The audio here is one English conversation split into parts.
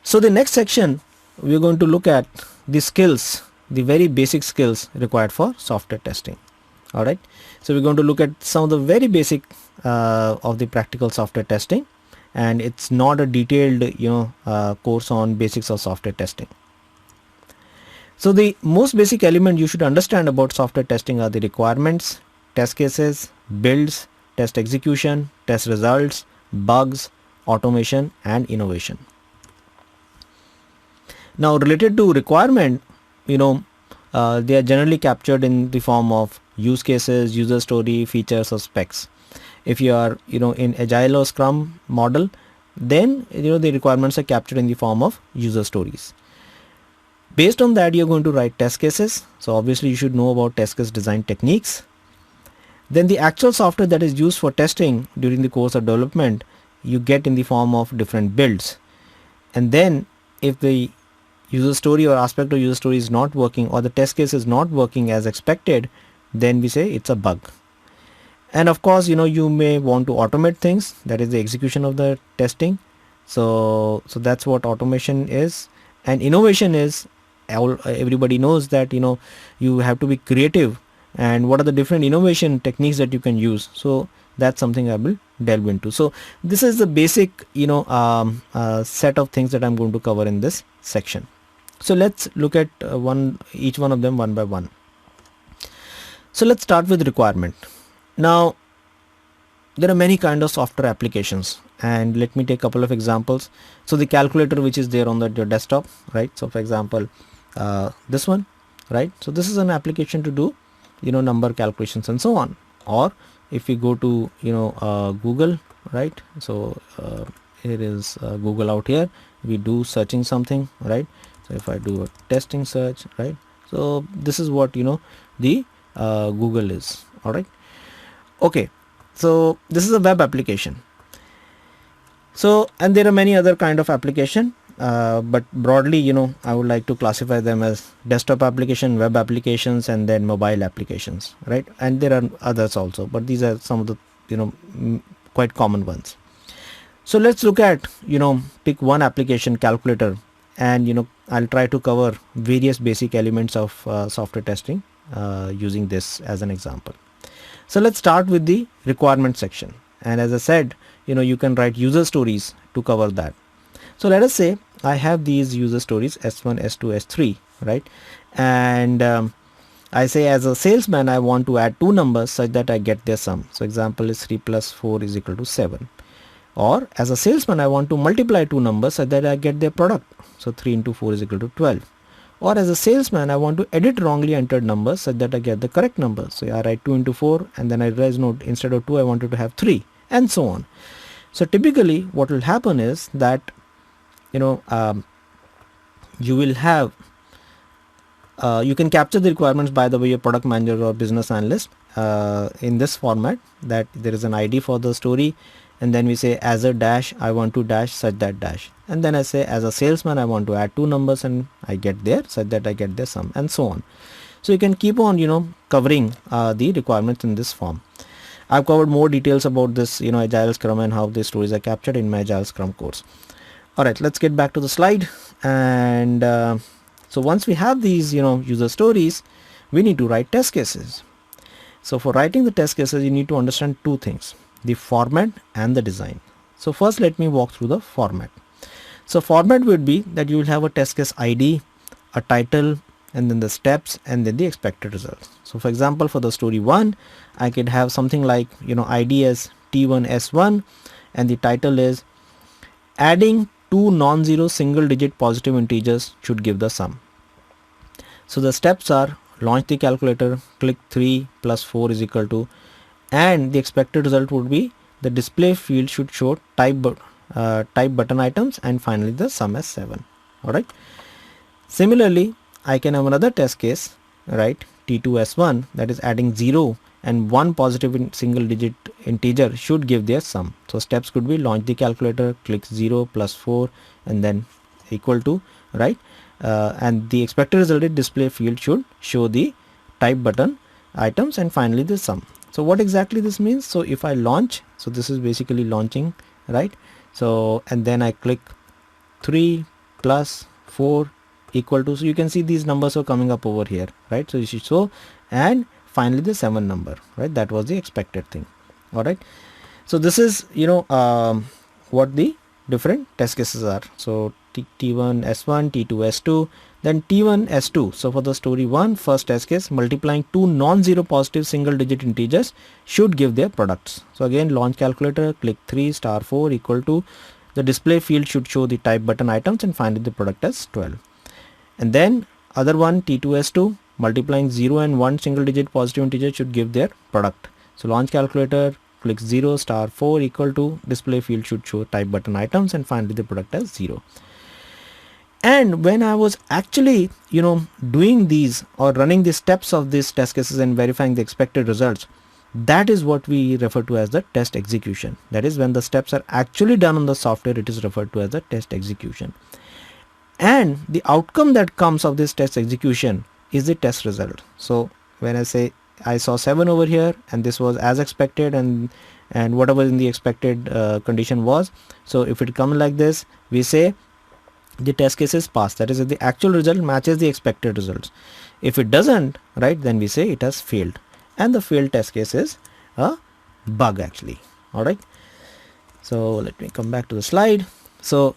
So the next section, we're going to look at the skills, the very basic skills required for software testing. All right. So we're going to look at some of the very basic of the practical software testing, and it's not a detailed course on basics of software testing. So the most basic element you should understand about software testing are the requirements, test cases, builds, test execution, test results, bugs, automation, and innovation. Now related to requirement, they are generally captured in the form of use cases, user story, features, or specs. If you are in Agile or Scrum model, then the requirements are captured in the form of user stories. Based on that, you're going to write test cases. So obviously you should know about test case design techniques. Then the actual software that is used for testing during the course of development, you get in the form of different builds. And then if the user story or aspect of user story is not working, or the test case is not working as expected, then we say it's a bug. And of course, you may want to automate things, that is the execution of the testing. So that's what automation is. And innovation is, everybody knows that you have to be creative, and what are the different innovation techniques that you can use. So that's something I will delve into. So this is the basic set of things that I'm going to cover in this section. So let's look at each one of them one by one. So let's start with requirement. Now there are many kind of software applications, and let me take a couple of examples. So the calculator which is there on your desktop, right? So for example, this one, right? So this is an application to do number calculations and so on. Or if we go to Google, right? So here is Google out here, we do searching something, right? So if I do a testing search, right? So this is what the Google is. All right. Okay, so this is a web application. So, and there are many other kind of application, but broadly I would like to classify them as desktop application, web applications, and then mobile applications, right? And there are others also, but these are some of the quite common ones. So let's look at pick one application, calculator, and I'll try to cover various basic elements of software testing using this as an example. So let's start with the requirement section, and as I said, you can write user stories to cover that. So let us say I have these user stories S1, S2, S3, right? And I say as a salesman I want to add two numbers such that I get their sum. So example is 3 plus 4 is equal to 7. Or as a salesman I want to multiply two numbers such that I get their product. So 3 into 4 is equal to 12. Or as a salesman I want to edit wrongly entered numbers such that I get the correct number. So I write 2 into 4 and then I realize no, instead of 2 I wanted to have 3, and so on. So typically what will happen is that you will have you can capture the requirements by the way your product manager or business analyst in this format, that there is an ID for the story, and then we say as a dash I want to dash such that dash, and then I say as a salesman I want to add two numbers and I get there such that I get their sum, and so on. So you can keep on covering the requirements in this form. I've covered more details about this Agile Scrum and how the stories are captured in my Agile Scrum course. Alright, let's get back to the slide. And so once we have these user stories, we need to write test cases. So for writing the test cases you need to understand two things: the format and the design. So first let me walk through the format. So format would be that you will have a test case ID, a title, and then the steps, and then the expected results. So for example, for the story 1 I could have something like ID as T1S1, and the title is adding two non-zero single digit positive integers should give the sum. So the steps are launch the calculator, click 3 plus 4 is equal to, and the expected result would be the display field should show type button items, and finally the sum as 7. Alright. Similarly, I can have another test case, right? T2S1, that is adding 0 and one positive single digit integer should give their sum. So steps could be launch the calculator, click 0 plus 4 and then equal to, right? And the expected result display field should show the type button items and finally the sum. So what exactly this means? So if I launch, so this is basically launching, right? So and then I click 3 plus 4 equal to, so you can see these numbers are coming up over here, right? So you should show, and finally the 7 number, right? That was the expected thing. All right, so this is what the different test cases are. So T1 S1, T2 S2, then T1 S2. So for the story 1, first test case, multiplying two non-zero positive single digit integers should give their products. So again, launch calculator, click 3 star 4 equal to, the display field should show the type button items, and find the product as 12. And then other one, T2 S2, multiplying 0 and 1 single digit positive integer should give their product. So launch calculator, click 0 star 4 equal to, display field should show type button items, and finally the product as 0. And when I was actually doing these or running the steps of these test cases and verifying the expected results, that is what we refer to as the test execution. That is, when the steps are actually done on the software, it is referred to as the test execution. And the outcome that comes of this test execution is the test result. So when I say I saw 7 over here, and this was as expected, and whatever in the expected condition was, so if it comes like this, we say the test case is passed. That is, if the actual result matches the expected results. If it doesn't, right, then we say it has failed, and the failed test case is a bug actually. All right, so let me come back to the slide. So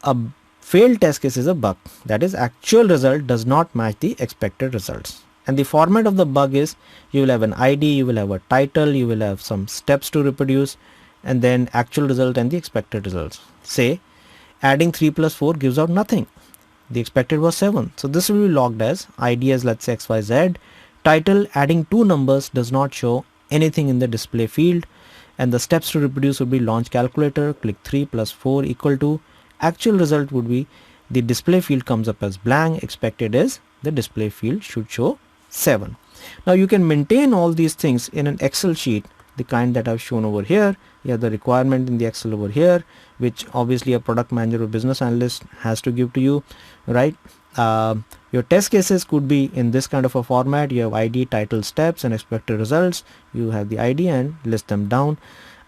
a failed test case is a bug, that is, actual result does not match the expected results. And the format of the bug is, you will have an ID, you will have a title, you will have some steps to reproduce, and then actual result and the expected results. Say adding 3 plus 4 gives out nothing, the expected was 7, so this will be logged as ID as, let's say, XYZ. Title, adding 2 numbers does not show anything in the display field, and the steps to reproduce would be launch calculator, click 3 plus 4 equal to, actual result would be the display field comes up as blank, expected is the display field should show 7. Now you can maintain all these things in an Excel sheet, the kind that I've shown over here. You have the requirement in the Excel over here, which obviously a product manager or business analyst has to give to you, right? Your test cases could be in this kind of a format. You have ID, title, steps, and expected results. You have the ID and list them down.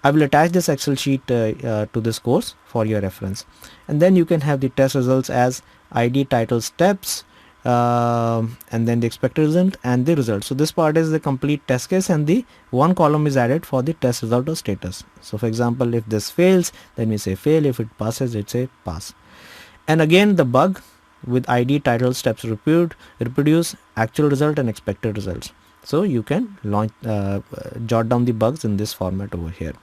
I will attach this Excel sheet to this course for your reference. And then you can have the test results as ID, title, steps, and then the expected result and the result. So this part is the complete test case, and the one column is added for the test result or status. So for example, if this fails, then we say fail. If it passes, it say pass. And again, the bug with ID, title, steps, reproduce, actual result, and expected results. So you can jot down the bugs in this format over here.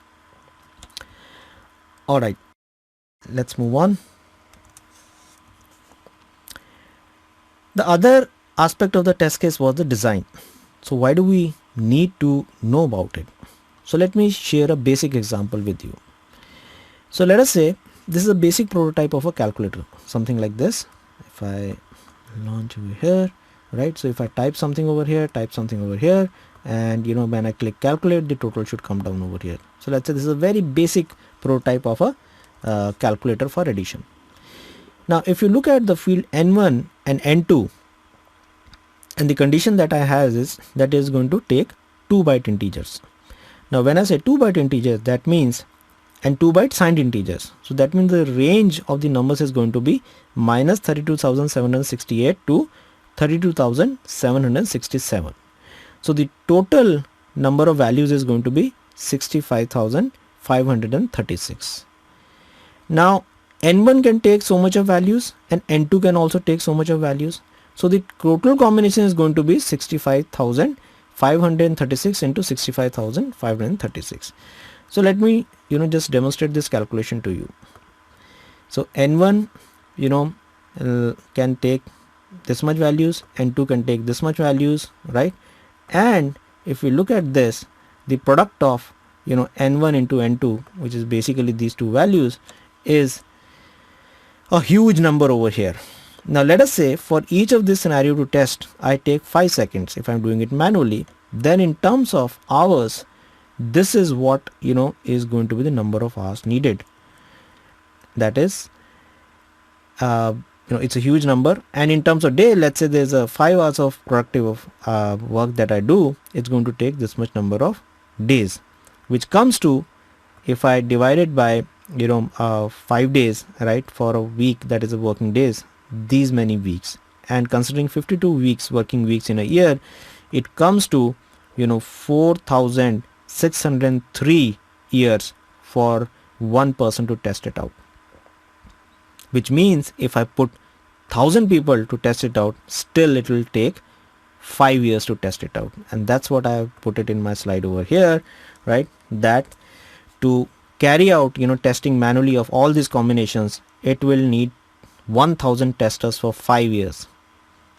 All right, let's move on. The other aspect of the test case was the design. So why do we need to know about it? So let me share a basic example with you. So let us say this is a basic prototype of a calculator, something like this. If I launch over here, right? So if I type something over here, and when I click calculate, the total should come down over here. So let's say this is a very basic prototype of a calculator for addition. Now if you look at the field N1 and N2, and the condition that I have is that is going to take 2 byte integers. Now when I say 2 byte integers, that means, and 2 byte signed integers, so that means the range of the numbers is going to be minus 32,768 to 32,767. So the total number of values is going to be 65,536. Now N1 can take so much of values, and N2 can also take so much of values. So the total combination is going to be 65,536 into 65,536. So let me just demonstrate this calculation to you. So N1 can take this much values, N2 can take this much values, right? And if we look at this, the product of N1 into N2, which is basically these two values, is a huge number over here. Now let us say for each of this scenario to test, I take 5 seconds. If I'm doing it manually, then in terms of hours, this is what is going to be the number of hours needed. That is it's a huge number. And in terms of day, let's say there's a 5 hours of productive work that I do, it's going to take this much number of days, which comes to, if I divide it by 5 days, right, for a week, that is a working days, these many weeks, and considering 52 weeks working weeks in a year, it comes to 4603 years for one person to test it out, which means if I put 1000 people to test it out, still it will take 5 years to test it out. And that's what I have put it in my slide over here, right, that to carry out testing manually of all these combinations, it will need 1000 testers for 5 years.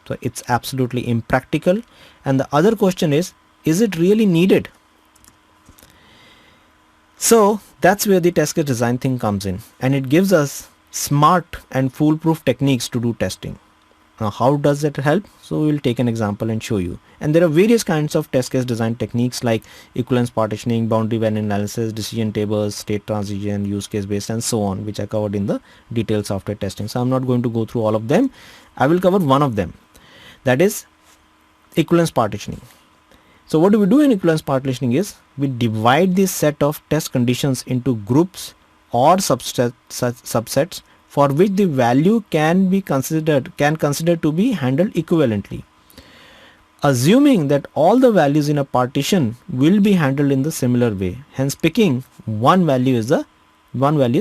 So it's absolutely impractical. And the other question is it really needed? So that's where the test case design thing comes in, and it gives us smart and foolproof techniques to do testing. Now, how does that help? So we'll take an example and show you. And there are various kinds of test case design techniques like equivalence partitioning, boundary value analysis, decision tables, state transition, use case based, and so on, which I covered in the detailed software testing. So I'm not going to go through all of them. I will cover one of them, that is equivalence partitioning. So what do we do in equivalence partitioning is we divide this set of test conditions into groups or subsets for which the value can consider to be handled equivalently, assuming that all the values in a partition will be handled in the similar way. Hence, picking one value is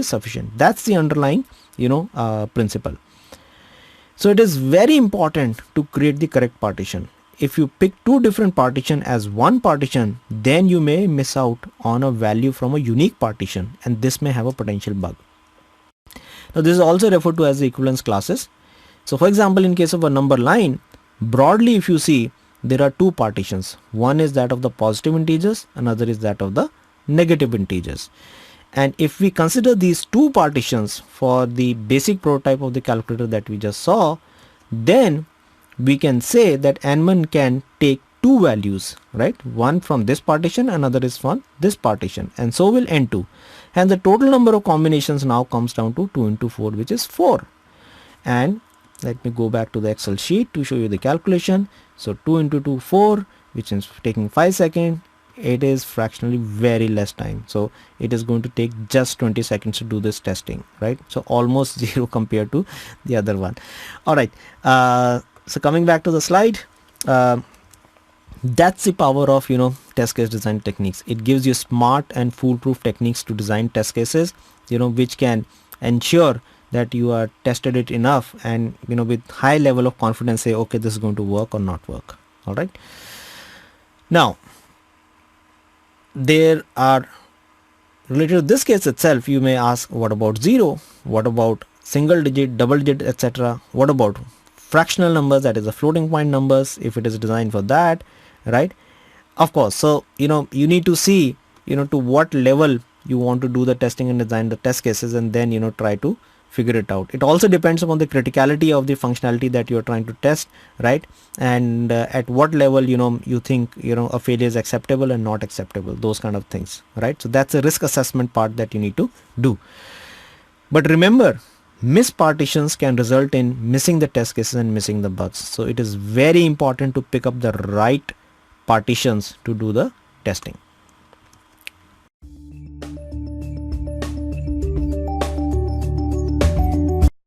sufficient. That's the underlying principle. So it is very important to create the correct partition. If you pick two different partitions as one partition, then you may miss out on a value from a unique partition, and this may have a potential bug. Now this is also referred to as the equivalence classes. So for example, in case of a number line, broadly if you see, there are two partitions. One is that of the positive integers, another is that of the negative integers. And if we consider these two partitions for the basic prototype of the calculator that we just saw, then we can say that n1 can take two values, right? One from this partition, another is from this partition, and so will n2. And the total number of combinations now comes down to 2 into 4, which is 4. And let me go back to the Excel sheet to show you the calculation. So 2 into 2, 4, which is taking 5 seconds. It is fractionally very less time. So it is going to take just 20 seconds to do this testing, right? So almost zero compared to the other one. All right. So coming back to the slide, that's the power of test case design techniques. It gives you smart and foolproof techniques to design test cases, which can ensure that you are tested it enough and with high level of confidence say, okay, this is going to work or not work. All right. Now there are, related to this case itself, you may ask, what about 0? What about single digit, double digit, etc.? What about fractional numbers, that is the floating point numbers, if it is designed for that, right? Of course. So you need to see to what level you want to do the testing and design the test cases, and then try to figure it out. It also depends upon the criticality of the functionality that you're trying to test, right? And at what level you think a failure is acceptable and not acceptable, those kind of things, right? So that's a risk assessment part that you need to do. But remember, missed partitions can result in missing the test cases and missing the bugs. So it is very important to pick up the right partitions to do the testing.